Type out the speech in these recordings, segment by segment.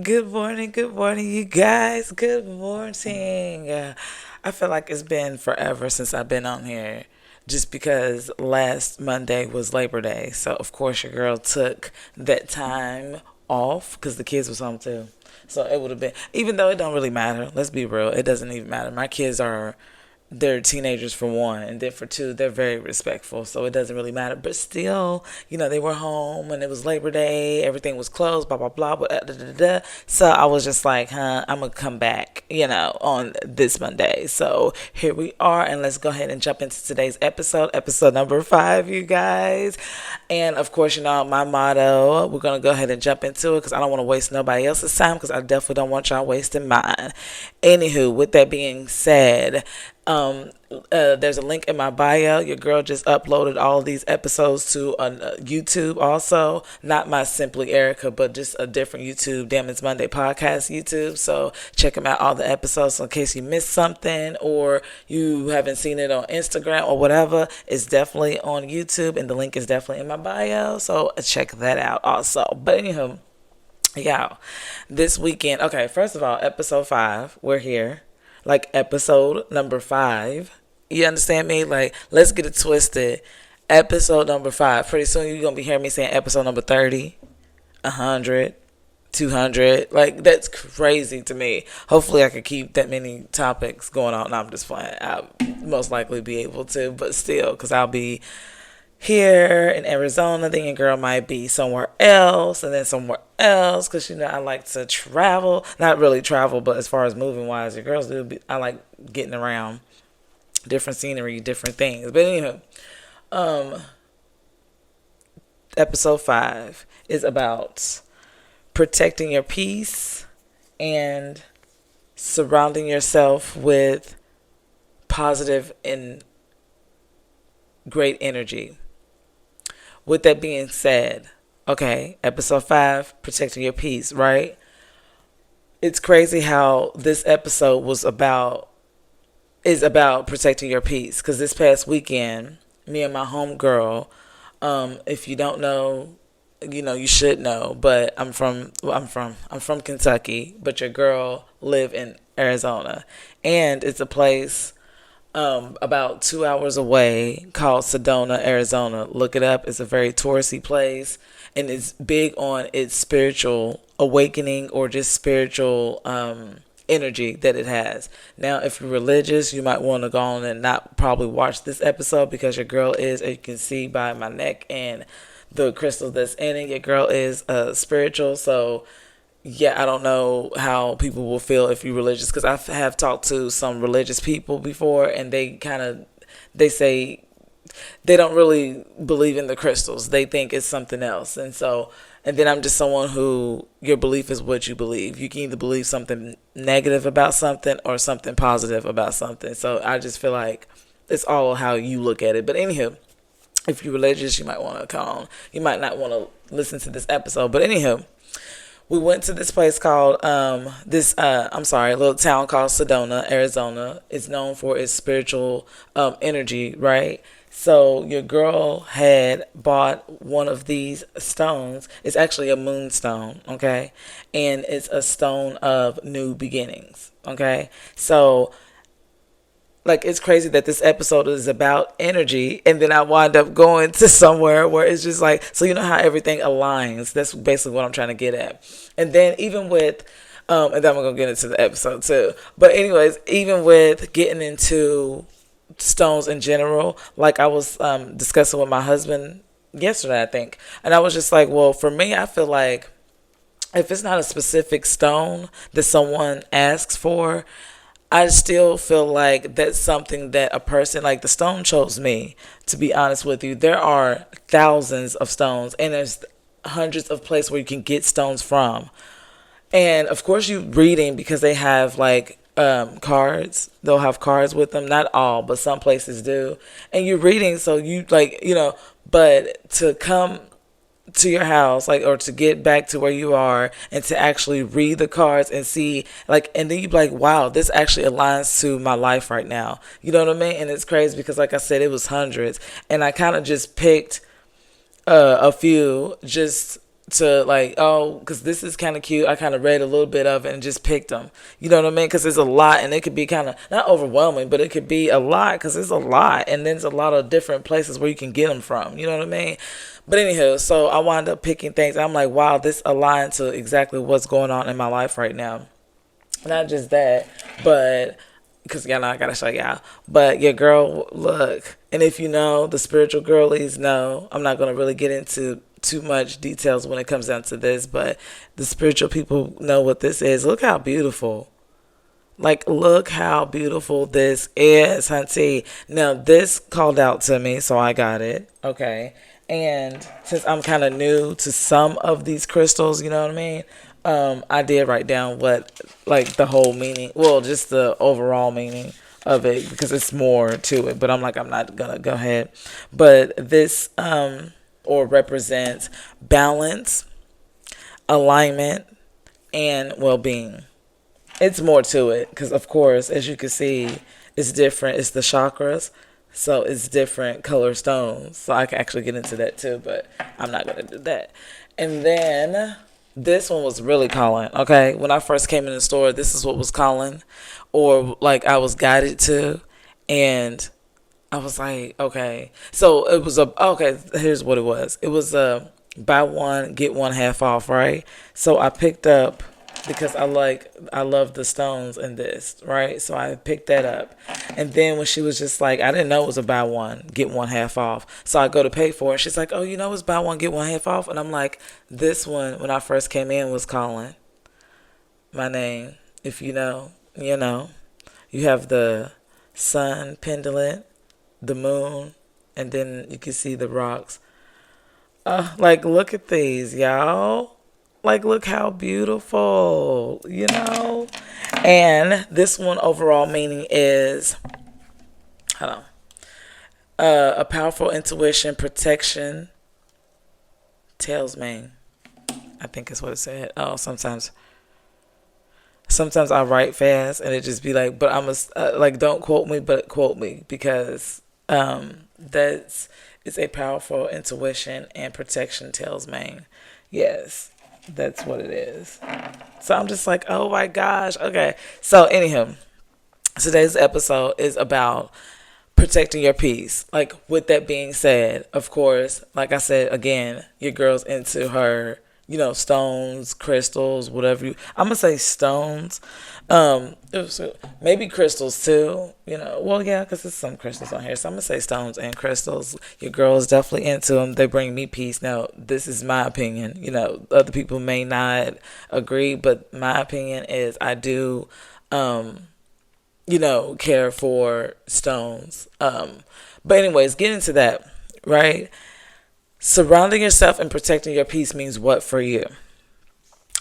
Good morning, you guys. Good morning. I feel like it's been forever since I've been on here, just because last Monday was Labor Day. So of course your girl took that time off because the kids was home too. So it would have been, even though it don't really matter. Let's be real, it doesn't even matter. My kids are they're teenagers for one, and then for two, they're very respectful, so it doesn't really matter. But still, they were home and it was Labor Day, everything was closed, blah blah blah. But so I was just like, I'm gonna come back, on this Monday. So here we are, and let's go ahead and jump into today's episode number 5, you guys. And of course, my motto. We're gonna go ahead and jump into it because I don't want to waste nobody else's time because I definitely don't want y'all wasting mine. Anywho, with that being said, there's a link in my bio. Your girl just uploaded all of these episodes to YouTube also. Not my Simply Erica, but just a different YouTube, Damn It's Monday podcast YouTube. So check them out, all the episodes, in case you missed something or you haven't seen it on Instagram or whatever. It's definitely on YouTube, and the link is definitely in my bio. So check that out also. But anyhow, yeah, this weekend. Okay, first of all, episode 5, we're here. Like episode number 5. You understand me? Like, let's get it twisted. Episode number 5. Pretty soon you're gonna be hearing me saying episode number 30, 100, 200. Like, that's crazy to me. Hopefully I can keep that many topics going on. No, I'm just playing. I'll most likely be able to, but still, because I'll be here in Arizona, then your girl might be somewhere else, and then somewhere else, because I like to travel. Not really travel, but as far as moving wise, your girls do. I like getting around, different scenery, different things. But anyway, um, episode 5 is about protecting your peace and surrounding yourself with positive and great energy. With that being said, okay, episode 5, protecting your peace, right? It's crazy how this episode is about protecting your peace. Because this past weekend, me and my homegirl, if you don't know, you should know. But I'm from Kentucky, but your girl live in Arizona, and it's a place about 2 hours away called Sedona, Arizona. Look it up. It's a very touristy place, and it's big on its spiritual awakening or just spiritual energy that it has. Now, if you're religious, you might want to go on and not probably watch this episode because your girl is, as you can see by my neck and the crystals that's in it, your girl is spiritual. So yeah, I don't know how people will feel if you're religious because I have talked to some religious people before, and they say they don't really believe in the crystals. They think it's something else, and then I'm just someone who your belief is what you believe. You can either believe something negative about something or something positive about something. So I just feel like it's all how you look at it. But anyhow, if you're religious, you might want to come on. You might not want to listen to this episode. But anyhow, we went to this place called a little town called Sedona, Arizona. It's known for its spiritual energy, right? So your girl had bought one of these stones. It's actually a moonstone, okay? And it's a stone of new beginnings, okay? So like, it's crazy that this episode is about energy, and then I wind up going to somewhere where it's just like, so you know how everything aligns. That's basically what I'm trying to get at. And then even with and then I'm gonna get into the episode too, but anyways, even with getting into stones in general, like I was discussing with my husband yesterday, I think, and I was just like, well, for me, I feel like if it's not a specific stone that someone asks for, I still feel like that's something that a person, like the stone chose me, to be honest with you. There are thousands of stones, and there's hundreds of places where you can get stones from. And of course, you reading because they have like cards. They'll have cards with them. Not all, but some places do. And you're reading, so you like, but to come to your house, like, or to get back to where you are and to actually read the cards and see, like, and then you be like, wow, this actually aligns to my life right now. You know what I mean? And it's crazy because, like I said, it was hundreds, and I kind of just picked a few just to like, oh, because this is kind of cute. I kind of read a little bit of it and just picked them. You know what I mean? Because there's a lot, and it could be kind of not overwhelming, but it could be a lot because there's a lot, and there's a lot of different places where you can get them from. You know what I mean? But anywho, so I wound up picking things. I'm like, wow, this aligned to exactly what's going on in my life right now. Not just that, but because y'all know I gotta show y'all. But your girl, look, and if you know, the spiritual girlies know. I'm not gonna really get into too much details when it comes down to this, but the spiritual people know what this is. Look how beautiful. Like, look how beautiful this is, hunty. Now, this called out to me, so I got it. Okay. And since I'm kind of new to some of these crystals, you know what I mean? I did write down what, like, the whole meaning, well, just the overall meaning of it, because it's more to it. But I'm like, I'm not going to go ahead. But this, or represents balance, alignment, and well being. It's more to it because, of course, as you can see, it's different. It's the chakras, so it's different color stones. So I can actually get into that too, but I'm not going to do that. And then this one was really calling. Okay, when I first came in the store, this is what was calling, or like I was guided to, and I was like, okay. So it was okay. Here's what it was. It was a buy one get one half off, right? So I picked up because I love the stones in this, right? So I picked that up, and then when she was just like, I didn't know it was a buy one get one half off. So I go to pay for it. She's like, oh, you know it's buy one get one half off, and I'm like, this one when I first came in was calling my name. If you know, you know. You have the sun pendulum, the moon, and then you can see the rocks. Like, look at these, y'all. Like, look how beautiful, you know? And this one overall meaning is, hold on, a powerful intuition, protection, talisman. I think is what it said. Oh, sometimes I write fast and it just be like, but I'm like, don't quote me, but quote me because that's it's a powerful intuition and protection talisman. Yes, that's what it is. So I'm just like, oh my gosh. Okay. So anyhow, today's episode is about protecting your peace. Like, with that being said, of course, like I said again, your girl's into her, stones, crystals, whatever I'm gonna say stones. Maybe crystals too. Well, yeah, because there's some crystals on here, so I'm gonna say stones and crystals. Your girl is definitely into them. They bring me peace. Now, this is my opinion. Other people may not agree, but my opinion is I do. Care for stones. But anyways, get into that, right? Surrounding yourself and protecting your peace means what for you?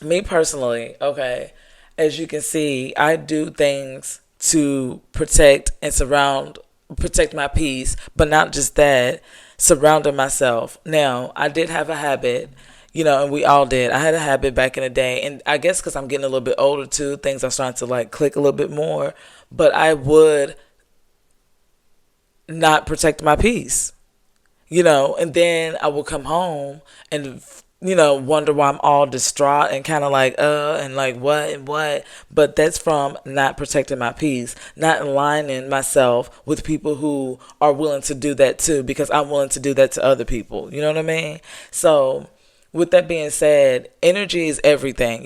Me personally, okay, as you can see, I do things to protect my peace, but not just that, surrounding myself. Now, I did have a habit, and we all did. I had a habit back in the day, and I guess because I'm getting a little bit older too, things are starting to like click a little bit more, but I would not protect my peace. And then I will come home and, wonder why I'm all distraught and kind of like, and like what and what. But that's from not protecting my peace, not aligning myself with people who are willing to do that too, because I'm willing to do that to other people. You know what I mean? So, with that being said, energy is everything.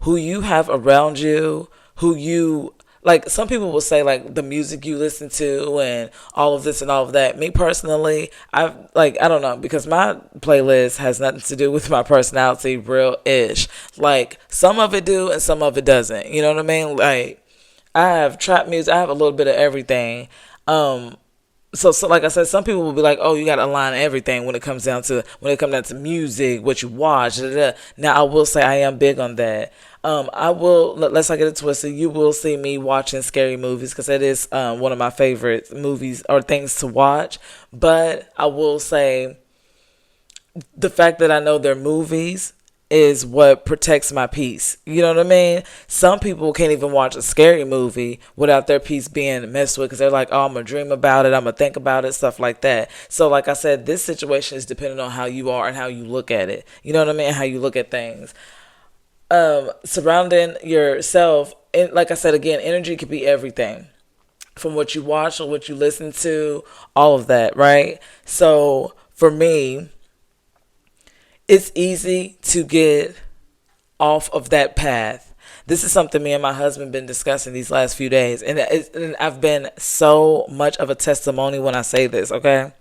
Who you have around you, who you like. Some people will say like the music you listen to and all of this and all of that. Me personally, I don't know, because my playlist has nothing to do with my personality, real ish. Like, some of it do and some of it doesn't. You know what I mean? Like, I have trap music. I have a little bit of everything. So like I said, some people will be like, "Oh, you got to align everything when it comes down to music, what you watch." Da, da, da. Now, I will say I am big on that. I will, let's not get it twisted. You will see me watching scary movies because it is one of my favorite movies or things to watch. But I will say the fact that I know they're movies is what protects my peace. You know what I mean? Some people can't even watch a scary movie without their peace being messed with because they're like, oh, I'm going to dream about it. I'm going to think about it, stuff like that. So like I said, this situation is dependent on how you are and how you look at it. You know what I mean? How you look at things. Surrounding yourself, and like I said, again, energy could be everything from what you watch or what you listen to, all of that, right? So for me, it's easy to get off of that path. This is something me and my husband been discussing these last few days, and I've been so much of a testimony when I say this. Okay,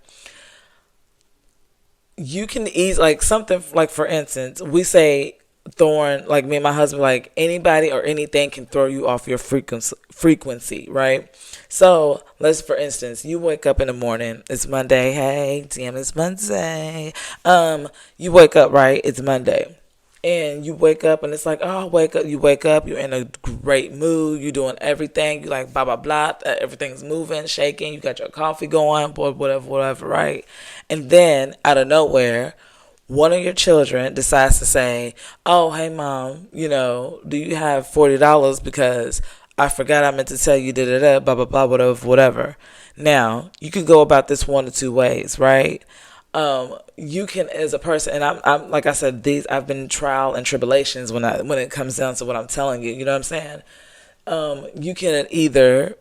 you can ease like something like, for instance, we say thorn, like me and my husband, like anybody or anything can throw you off your frequency, right? So let's, for instance, you wake up in the morning, it's Monday. Hey, damn, it's Monday. You wake up, right? It's Monday. And you wake up and it's like, oh, wake up. You wake up, you're in a great mood, you're doing everything, you like blah, blah, blah. Everything's moving, shaking, you got your coffee going, boy, whatever, right? And then out of nowhere, one of your children decides to say, oh, hey, mom, do you have $40 because I forgot I meant to tell you, blah, blah, blah, whatever. Now, you can go about this one or two ways, right? You can, as a person, and I'm like I said, I've been in trial and tribulations when it comes down to what I'm telling you. You know what I'm saying? You can either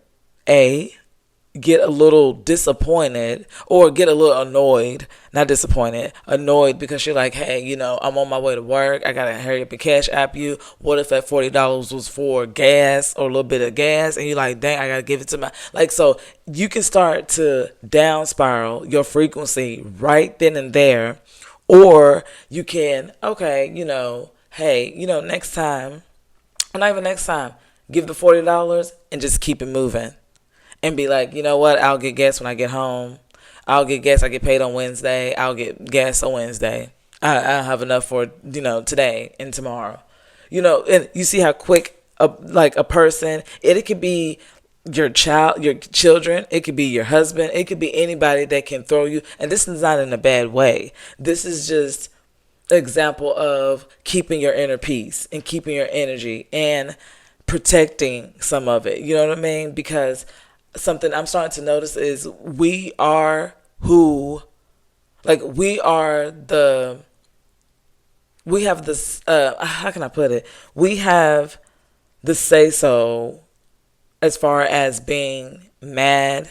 get a little disappointed or get a little annoyed, not disappointed, annoyed, because you're like, hey, I'm on my way to work. I got to hurry up and cash app you. What if that $40 was for gas or a little bit of gas? And you're like, dang, I got to give it to my, like, so you can start to down spiral your frequency right then and there. Or you can, okay, hey, next time, or not even next time, give the $40 and just keep it moving. And be like, you know what? I'll get gas when I get home. I'll get gas. I get paid on Wednesday. I'll get gas on Wednesday. I'll have enough for, today and tomorrow. And you see how quick, a person, it could be your children. It could be your husband. It could be anybody that can throw you. And this is not in a bad way. This is just an example of keeping your inner peace and keeping your energy and protecting some of it. You know what I mean? Because something I'm starting to notice is we have this, how can I put it? We have the say so as far as being mad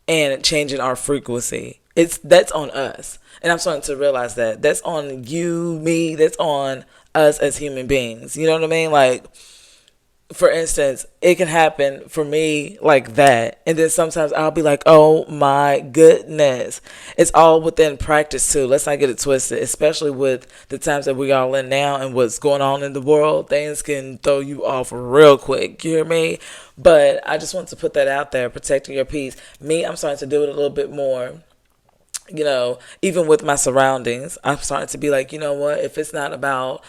and changing our frequency. That's on us. And I'm starting to realize that's on you, me, that's on us as human beings. You know what I mean? Like, for instance, it can happen for me like that. And then sometimes I'll be like, oh my goodness. It's all within practice too. Let's not get it twisted, especially with the times that we all in now and what's going on in the world. Things can throw you off real quick. You hear me? But I just want to put that out there, protecting your peace. Me, I'm starting to do it a little bit more. Even with my surroundings, I'm starting to be like, you know what? If it's not about,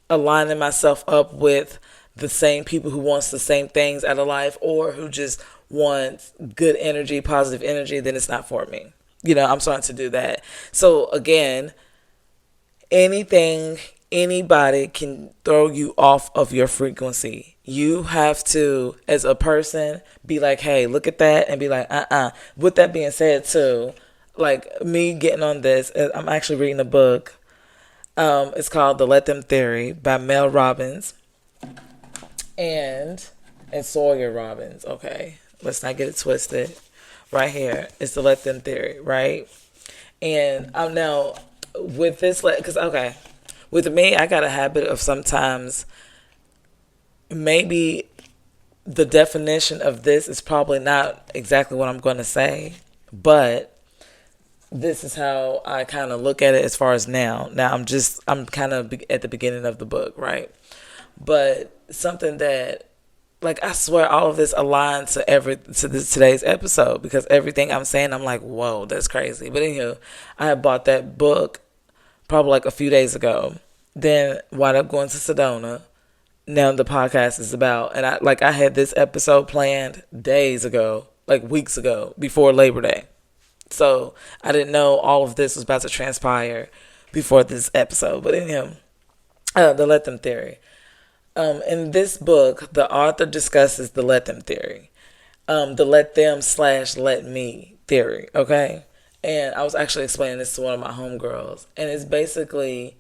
aligning myself up with the same people who wants the same things out of life or who just want good energy, positive energy, then it's not for me. I'm starting to do that. So again, anybody can throw you off of your frequency. You have to, as a person, be like, hey, look at that, and be like, With that being said too, like me getting on this, I'm actually reading a book. It's called The Let Them Theory by Mel Robbins and Sawyer Robbins. Okay, let's not get it twisted. Right here, it's The Let Them Theory, right? And I'm now with this, because with me, I got a habit of sometimes maybe the definition of this is probably not exactly what I'm going to say, but this is how I kind of look at it as far as now. Now I'm kind of at the beginning of the book, right? But something that, like, I swear all of this aligns to today's episode, because everything I'm saying, I'm like, whoa, that's crazy. But anywho, I had bought that book probably like a few days ago. Then wound up going to Sedona. Now the podcast is about, and I had this episode planned days ago, like weeks ago, before Labor Day. So I didn't know all of this was about to transpire before this episode. But anyhow, the let them theory. In this book, the author discusses the let them theory, the let them slash let me theory. Okay, and I was actually explaining this to one of my homegirls, and it's basically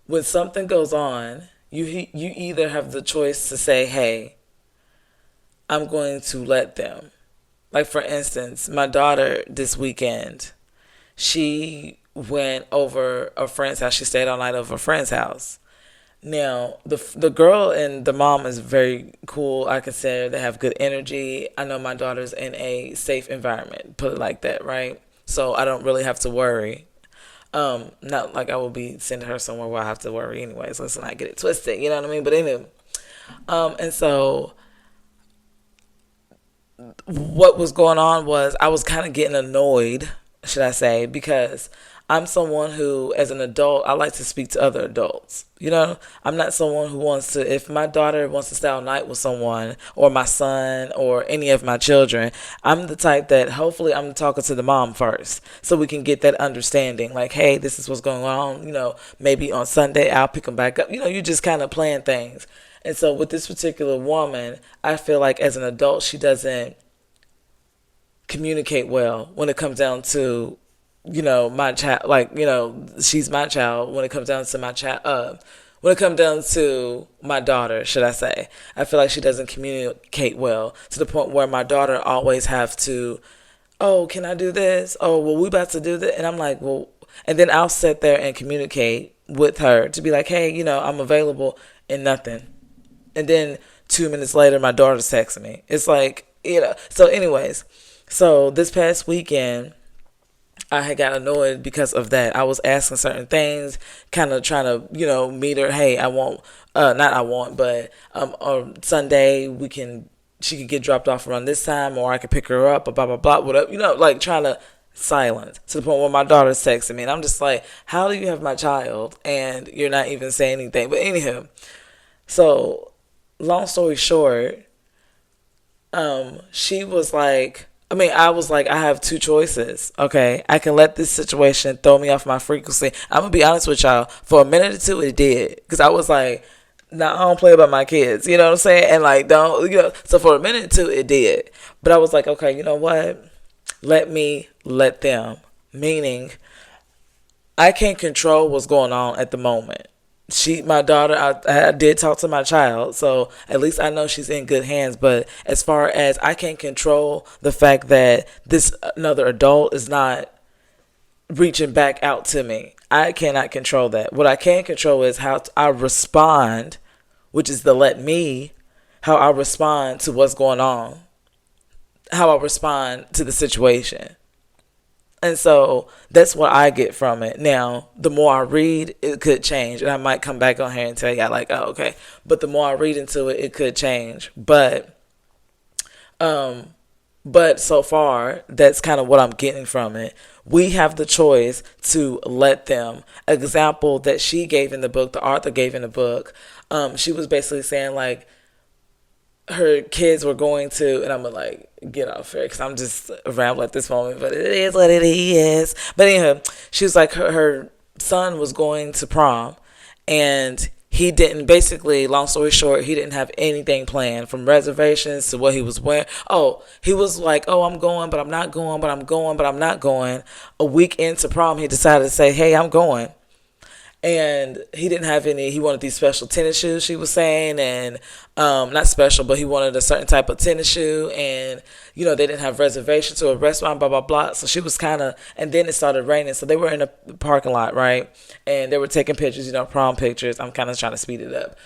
when something goes on, you either have the choice to say, "Hey, I'm going to let them." Like for instance, my daughter this weekend, she went over a friend's house. She stayed all night over a friend's house. Now, the girl and the mom is very cool. I can say they have good energy. I know my daughter's in a safe environment, put it like that, right? So I don't really have to worry. Not like I will be sending her somewhere where I have to worry anyways. Let's not get it twisted, you know what I mean? But anyway, and so what was going on was I was kind of getting annoyed, should I say, because I'm someone who, as an adult, I like to speak to other adults. You know, I'm not someone who wants to, if my daughter wants to stay all night with someone, or my son, or any of my children, I'm the type that hopefully I'm talking to the mom first so we can get that understanding. Like, hey, this is what's going on. You know, maybe on Sunday I'll pick them back up. You know, you just kind of plan things. And so with this particular woman, I feel like as an adult, she doesn't communicate well when it comes down to, you know, my child. Like, you know, she's my child. When it comes down to my child, when it comes down to my daughter, should I say, I feel like she doesn't communicate well to the point where my daughter always have to, oh, can I do this? Oh, well, we about to do this. And I'm like, well, and then I'll sit there and communicate with her to be like, hey, you know, I'm available, and nothing. And then 2 minutes later, my daughter's texting me. It's like, you know. So anyways, so this past weekend, I had got annoyed because of that. I was asking certain things, kind of trying to, you know, meet her. Hey, I want, not I want, but on Sunday she could get dropped off around this time, or I could pick her up, or blah, blah, blah, whatever. You know, like trying to silence to the point where my daughter's texting me. And I'm just like, how do you have my child and you're not even saying anything? But anyhow, so long story short, she was like, I was like, I have two choices. Okay, I can let this situation throw me off my frequency. I'm gonna be honest with y'all. For a minute or two, it did, because I was like, nah, I don't play about my kids. You know what I'm saying? And like, don't, you know. So for a minute or two, it did. But I was like, okay, you know what? Let me let them. Meaning, I can't control what's going on at the moment. My daughter, I did talk to my child, so at least I know she's in good hands. But as far as I can't control the fact that this another adult is not reaching back out to me, I cannot control that. What I can control is how I respond, which is the let me, how I respond to what's going on, how I respond to the situation. And so that's what I get from it. Now, the more I read, it could change. And I might come back on here and tell you, like, oh, okay. But the more I read into it, it could change. But so far, that's kind of what I'm getting from it. We have the choice to let them. Example that she gave in the book, the author gave in the book, she was basically saying, like, her kids were going to, and I'm gonna like get off here because I'm just rambling at this moment, but it is what it is. But anyhow, she was like, her son was going to prom, and he didn't, basically, long story short, he didn't have anything planned, from reservations to what he was wearing. Oh, he was like, oh, I'm going, but I'm not going, but I'm going, but I'm not going. A week into prom, he decided to say, hey, I'm going. And he didn't have any, he wanted these special tennis shoes, she was saying, and not special, but he wanted a certain type of tennis shoe, and, you know, they didn't have reservations to a restaurant, blah, blah, blah. So she was kind of, and then it started raining, so they were in a parking lot, right? And they were taking pictures, you know, prom pictures. I'm kind of trying to speed it up.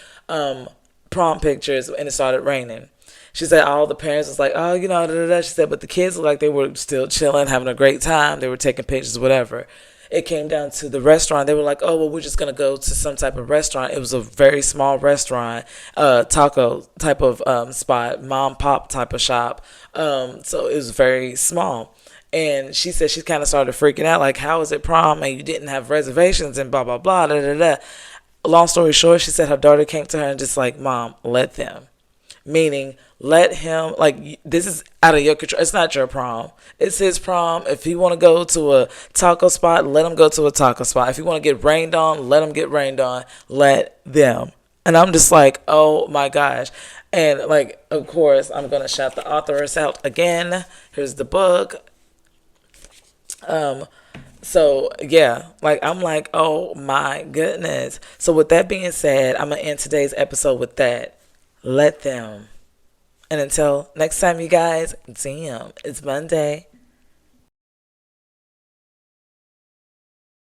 Prom pictures, and it started raining. She said all the parents was like, oh, you know, da, da, da. She said, but the kids looked like they were still chilling, having a great time. They were taking pictures, whatever. It came down to the restaurant. They were like, oh, well, we're just going to go to some type of restaurant. It was a very small restaurant, taco type of spot, mom pop type of shop. So it was very small. And she said she kind of started freaking out, like, how is it prom and you didn't have reservations and blah, blah, blah, da, da, da. Long story short, she said her daughter came to her and just like, Mom, let them. Meaning, let him, like, this is out of your control. It's not your prom. It's his prom. If he want to go to a taco spot, let him go to a taco spot. If he want to get rained on, let him get rained on. Let them. And I'm just like, oh my gosh. And like, of course, I'm going to shout the authoress out again. Here's the book. So yeah, like I'm like, oh my goodness. So with that being said, I'm gonna end today's episode with that. Let them. And until next time, you guys, damn, it's Monday.